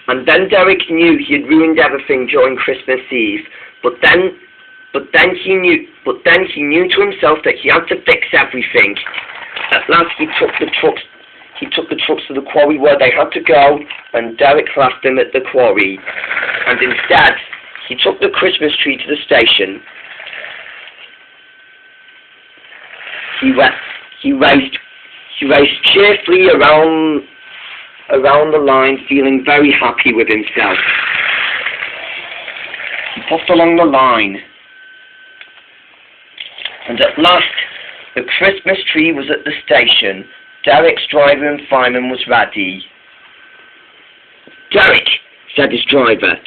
And then Derek knew he had ruined everything during Christmas Eve, but then he knew to himself that he had to fix everything. At last he took the trucks to the quarry where they had to go, and Derek left them at the quarry. And instead, he took the Christmas tree to the station. He raced cheerfully around the line, feeling very happy with himself. He puffed along the line, and at last the Christmas tree was at the station. Derek's driver and fireman was ready. "Derek," said his driver,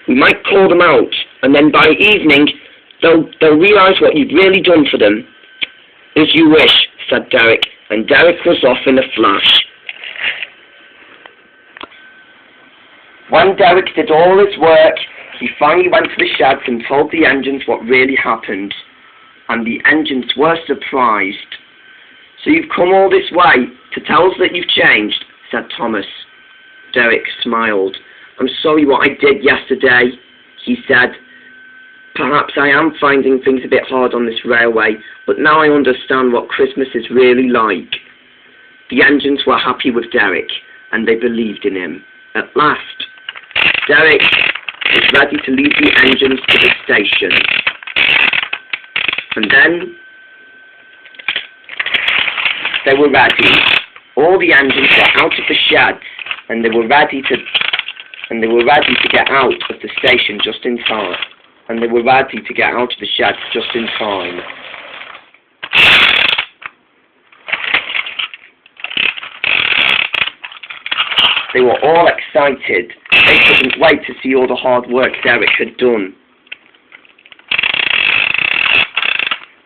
we might call them out, and then by evening they'll realise what you've really done for them." "As you wish," said Derek, and Derek was off in a flash. When Derek did all his work, he finally went to the sheds and told the engines what really happened, and the engines were surprised. "So you've come all this way to tell us that you've changed," said Thomas. Derek smiled. "I'm sorry what I did yesterday," he said. "Perhaps I am finding things a bit hard on this railway, but now I understand what Christmas is really like." The engines were happy with Derek, and they believed in him. At last, Derek was ready to lead the engines to the station. And then they were ready. All the engines were out of the sheds, and they were ready to get out of the station just in time. They were all excited. They couldn't wait to see all the hard work Derek had done.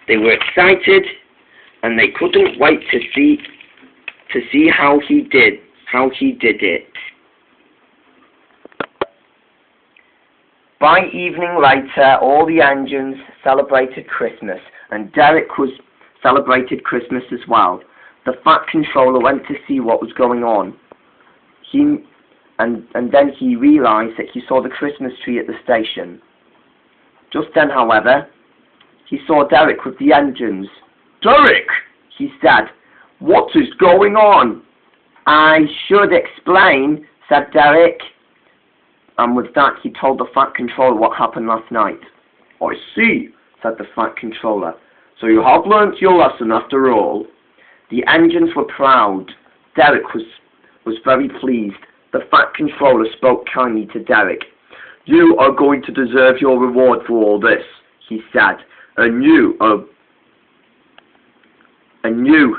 They were excited, and they couldn't wait to see how he did it. By evening later, all the engines celebrated Christmas, and Derek celebrated Christmas as well. The Fat Controller went to see what was going on. And then he realised that he saw the Christmas tree at the station. Just then, however, he saw Derek with the engines. "Derek," he said, "what is going on?" "I should explain," said Derek. And with that, he told the Fat Controller what happened last night. "I see," said the Fat Controller. "So you have learnt your lesson after all." The engines were proud. Derek was very pleased. The Fat Controller spoke kindly to Derek. "You are going to deserve your reward for all this," he said, and you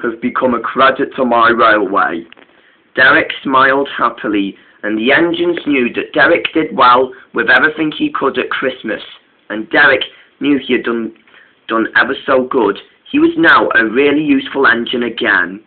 have become a credit to my railway." Derek smiled happily, and the engines knew that Derek did well with everything he could at Christmas, and Derek knew he had done ever so good. He was now a really useful engine again.